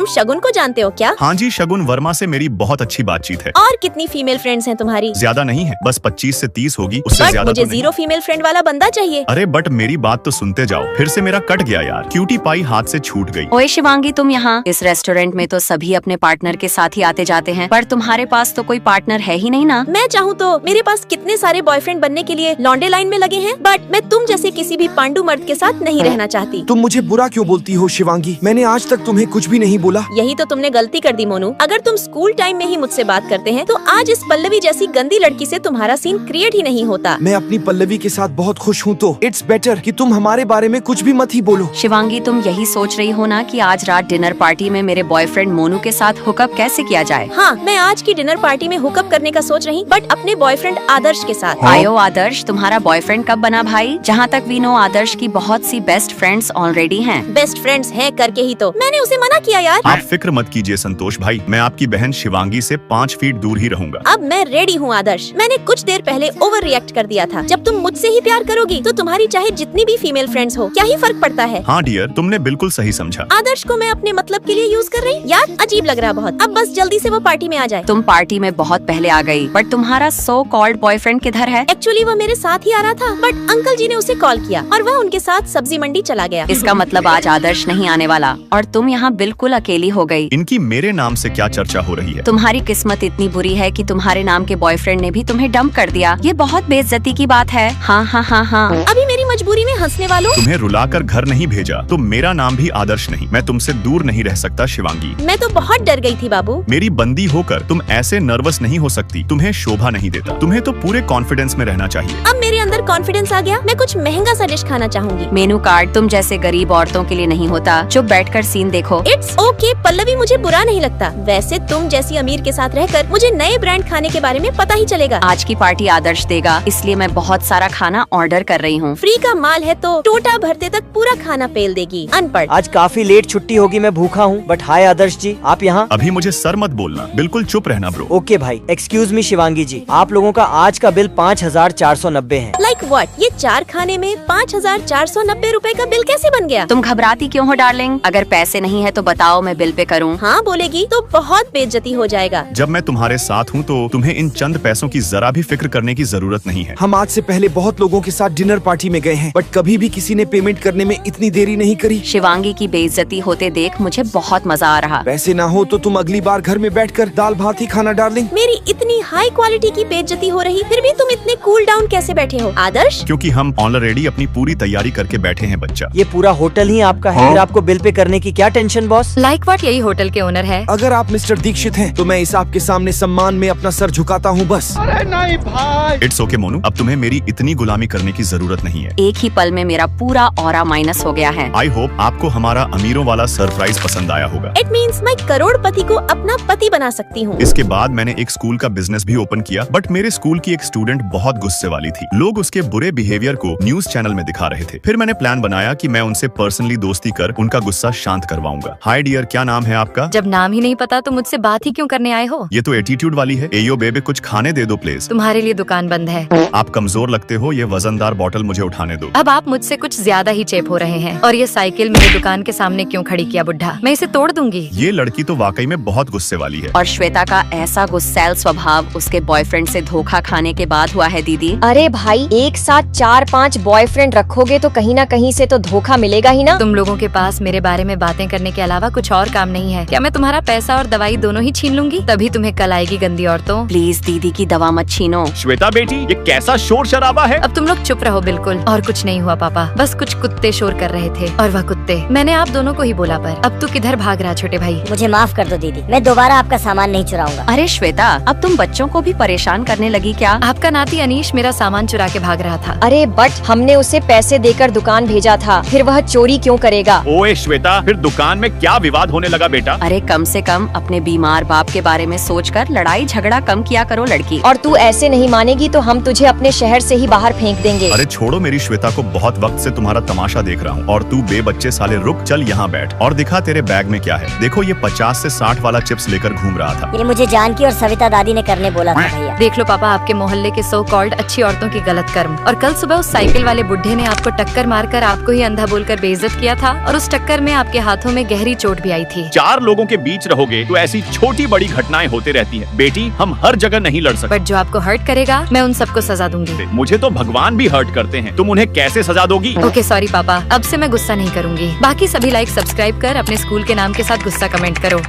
शगुन को जानते हो क्या? हाँ जी, शगुन वर्मा से मेरी बहुत अच्छी बातचीत है। और कितनी फीमेल फ्रेंड्स हैं तुम्हारी? ज्यादा नहीं है, बस 25 से 30 होगी, उससे बट ज्यादा मुझे तो नहीं। 0 फीमेल फ्रेंड वाला बंदा चाहिए। अरे बट मेरी बात तो सुनते जाओ, फिर से मेरा कट गया यार, क्यूटी पाई हाथ से छूट गई। ओए शिवांगी, तुम यहाँ इस रेस्टोरेंट में तो सभी अपने पार्टनर के साथ ही आते जाते हैं, पर तुम्हारे पास तो कोई पार्टनर है ही नहीं ना। मैं चाहूँ तो मेरे पास कितने सारे बॉयफ्रेंड बनने के लिए लौंडे लाइन में लगे हैं, बट मैं तुम जैसे किसी भी पांडु मर्द के साथ नहीं रहना चाहती। तुम मुझे बुरा क्यों बोलती हो शिवांगी? मैंने आज तक तुम्हें कुछ भी नहीं बोला। यही तो तुमने गलती कर दी मोनू। अगर तुम स्कूल टाइम में ही मुझसे बात करते हैं तो आज इस पल्लवी जैसी गंदी लड़की से तुम्हारा सीन क्रिएट ही नहीं होता। मैं अपनी पल्लवी के साथ बहुत खुश हूँ, तो इट्स बेटर कि तुम हमारे बारे में कुछ भी मत ही बोलो। शिवांगी, तुम यही सोच रही हो ना कि आज रात डिनर पार्टी में मेरे बॉयफ्रेंड मोनू के साथ हुकअप कैसे किया जाए? हाँ, मैं आज की डिनर पार्टी में हुकअप करने का सोच रही, बट अपने बॉयफ्रेंड आदर्श के साथ। आयो आदर्श, तुम्हारा बॉयफ्रेंड कब बना भाई? जहाँ तक वी नो, आदर्श की बहुत सी बेस्ट फ्रेंड्स ऑलरेडी हैं। बेस्ट फ्रेंड्स हैं करके ही तो मैंने उसे मना किया यार। आप फिक्र मत कीजिए संतोष भाई, मैं आपकी बहन शिवांगी से 5 फीट दूर ही रहूंगा। अब मैं रेडी हूँ आदर्श। मैंने कुछ देर पहले ओवर रिएक्ट कर दिया था। जब तुम मुझसे ही प्यार करोगी तो तुम्हारी चाहे जितनी भी फीमेल फ्रेंड्स हो, क्या ही फर्क पड़ता है? हाँ डियर, तुमने बिल्कुल सही समझा। आदर्श को मैं अपने मतलब के लिए यूज कर रही? यार अजीब लग रहा बहुत। अब बस जल्दी से वो पार्टी में आ जाए। तुम पार्टी में बहुत पहले आ गई, बट तुम्हारा सो कॉल्ड बॉयफ्रेंड किधर है? एक्चुअली वो मेरे साथ ही आ रहा था, बट अंकल जी ने उसे कॉल किया और वह उनके साथ सब्जी मंडी चला गया। इसका मतलब आज आदर्श नहीं आने वाला और तुम यहाँ बिल्कुल अकेली हो गई। इनकी मेरे नाम से क्या चर्चा हो रही है? तुम्हारी किस्मत इतनी बुरी है कि तुम्हारे नाम के बॉयफ्रेंड ने भी तुम्हें डंप कर दिया। ये बहुत बेइज्जती की बात है। हाँ हाँ हाँ हाँ। अभी मेरी मजबूरी में हंसने वालों। तुम्हें रुलाकर घर नहीं भेजा तो मेरा नाम भी आदर्श नहीं। मैं तुमसे दूर नहीं रह सकता शिवांगी। मैं तो बहुत डर गई थी बाबू। मेरी बंदी होकर तुम ऐसे नर्वस नहीं हो सकती, तुम्हें शोभा नहीं देता। तुम्हें तो पूरे कॉन्फिडेंस में रहना चाहिए। अब मेरे अंदर कॉन्फिडेंस आ गया। मैं कुछ महंगा सा डिश खाना चाहूंगी। मेनू कार्ड तुम जैसे गरीब औरतों के लिए नहीं होता। चुप बैठकर सीन देखो। इट्स ओके पल्लवी, मुझे बुरा नहीं लगता। वैसे तुम जैसी अमीर के साथ रहकर मुझे नए ब्रांड खाने के बारे में पता ही चलेगा। आज की पार्टी आदर्श देगा, इसलिए मैं बहुत सारा खाना ऑर्डर कर रही हूँ। फ्री का माल है तो टोटा भरते तक पूरा खाना पेल देगी। अनपढ़। आज काफी लेट छुट्टी होगी, मैं भूखा हूँ। बट हाय आदर्श जी, आप यहाँ? अभी मुझे सर मत बोलना, बिल्कुल चुप रहना ब्रो। ओके भाई, एक्सक्यूज मी शिवांगी जी, आप लोगों का आज का बिल 5490 है। Like what? ये 4 खाने में 5490 रुपए का बिल कैसे बन गया? तुम घबराती क्यों हो डार्लिंग? अगर पैसे नहीं है तो बताओ, मैं बिल पे करूँ। हाँ बोलेगी तो बहुत बेइज्जती हो जाएगा। जब मैं तुम्हारे साथ हूँ तो तुम्हें इन चंद पैसों की जरा भी फिक्र करने की जरूरत नहीं है। हम आज से पहले बहुत लोगों के साथ डिनर पार्टी में गए हैं, बट कभी भी किसी ने पेमेंट करने में इतनी देरी नहीं करी। शिवांगी की बेइज्जती होते देख मुझे बहुत मजा आ रहा। पैसे ना हो तो तुम अगली बार घर में बैठकर दाल भात ही खाना डार्लिंग। मेरी इतनी हाई क्वालिटी की बेइज्जती हो रही, फिर भी तुम इतने कूल डाउन कैसे बैठे हो आदर्श? क्योंकि हम ऑलरेडी अपनी पूरी तैयारी करके बैठे हैं बच्चा। ये पूरा होटल ही आपका है, फिर आपको बिल पे करने की क्या टेंशन बॉस? लाइक व्हाट, यही होटल के ओनर है। अगर आप मिस्टर दीक्षित हैं तो मैं इस आपके सामने सम्मान में अपना सर झुकाता हूँ बस। इट्स ओके मोनू, अब तुम्हें मेरी इतनी गुलामी करने की जरूरत नहीं है। एक ही पल में मेरा पूरा ऑरा माइनस हो गया है। आई होप आपको हमारा अमीरों वाला सरप्राइज पसंद आया होगा। इट मीन्स मैं करोड़पति को अपना पति बना सकती हूँ। इसके बाद मैंने एक स्कूल का बिजनेस भी ओपन किया, बट मेरे स्कूल की एक स्टूडेंट बहुत गुस्से वाली थी। लोग उसके बुरे बिहेवियर को न्यूज चैनल में दिखा रहे थे। फिर मैंने प्लान बनाया कि मैं उनसे पर्सनली दोस्ती कर उनका गुस्सा शांत करवाऊंगा। हाय डियर, क्या नाम है आपका? जब नाम ही नहीं पता तो मुझसे बात ही क्यों करने आए हो? ये तो एटीट्यूड वाली है। एयो बेबे, कुछ खाने दे दो प्लीज। तुम्हारे लिए दुकान बंद है। आप कमजोर लगते हो, ये वजनदार बॉटल मुझे उठाने दो। अब आप मुझसे कुछ ज्यादा ही चेप हो रहे हैं। और ये साइकिल मेरी दुकान के सामने क्यों खड़ी किया बुड्ढा? मैं इसे तोड़ दूंगी। ये लड़की तो वाकई में बहुत गुस्से वाली है। और श्वेता का ऐसा गुस्सैल स्वभाव उसके बॉयफ्रेंड से धोखा खाने के बाद हुआ है दीदी। अरे भाई, एक साथ 4-5 बॉयफ्रेंड रखोगे तो कहीं ना कहीं से तो धोखा मिलेगा ही ना। तुम लोगों के पास मेरे बारे में बातें करने के अलावा कुछ और काम नहीं है क्या? मैं तुम्हारा पैसा और दवाई दोनों ही छीन लूंगी, तभी तुम्हें कल आएगी गंदी औरतों। प्लीज दीदी की दवा मत छीनो। श्वेता बेटी, ये कैसा शोर शराबा है? अब तुम लोग चुप रहो बिल्कुल। और कुछ नहीं हुआ पापा, बस कुछ कुत्ते शोर कर रहे थे और वह कुत्ते मैंने आप दोनों को ही बोला। पर अब तू किधर भाग रहा छोटे भाई? मुझे माफ कर दो दीदी, मैं दोबारा आपका सामान नहीं चुराऊंगा। अरे श्वेता, अब तुम बच्चों को भी परेशान करने लगी क्या? आपका नाती अनीश मेरा सामान चुरा के भाग रहा था। अरे बट हमने उसे पैसे देकर दुकान भेजा था, फिर वह चोरी क्यों करेगा? ओए श्वेता, फिर दुकान में क्या विवाद होने लगा बेटा? अरे कम से कम अपने बीमार बाप के बारे में सोचकर लड़ाई झगड़ा कम किया करो लड़की। और तू ऐसे नहीं मानेगी तो हम तुझे अपने शहर से ही बाहर फेंक देंगे। अरे छोड़ो मेरी श्वेता को, बहुत वक्त से तुम्हारा तमाशा देख रहा हूँ। और तू बेबच्चे साले रुक, चल यहाँ बैठ और दिखा तेरे बैग में क्या है। देखो, ये 50 से 60 वाला चिप्स लेकर घूम रहा था। ये मुझे जानकी और सविता दादी ने करने बोला था भैया। देख लो पापा, आपके मोहल्ले के सो कॉल्ड अच्छी औरतों की गलत दुष्कर्म। और कल सुबह उस साइकिल वाले बुढ़े ने आपको टक्कर मारकर आपको ही अंधा बोलकर बेइज्जत किया था और उस टक्कर में आपके हाथों में गहरी चोट भी आई थी। 4 लोगों के बीच रहोगे तो ऐसी छोटी बड़ी घटनाएं होते रहती हैं। बेटी, हम हर जगह नहीं लड़ सकते। बट जो आपको हर्ट करेगा मैं उन सबको सजा दूंगी। मुझे तो भगवान भी हर्ट करते हैं, तुम उन्हें कैसे सजा दोगी? ओके सॉरी पापा, अब से मैं गुस्सा नहीं करूंगी। बाकी सभी लाइक सब्सक्राइब कर अपने स्कूल के नाम के साथ गुस्सा कमेंट करो।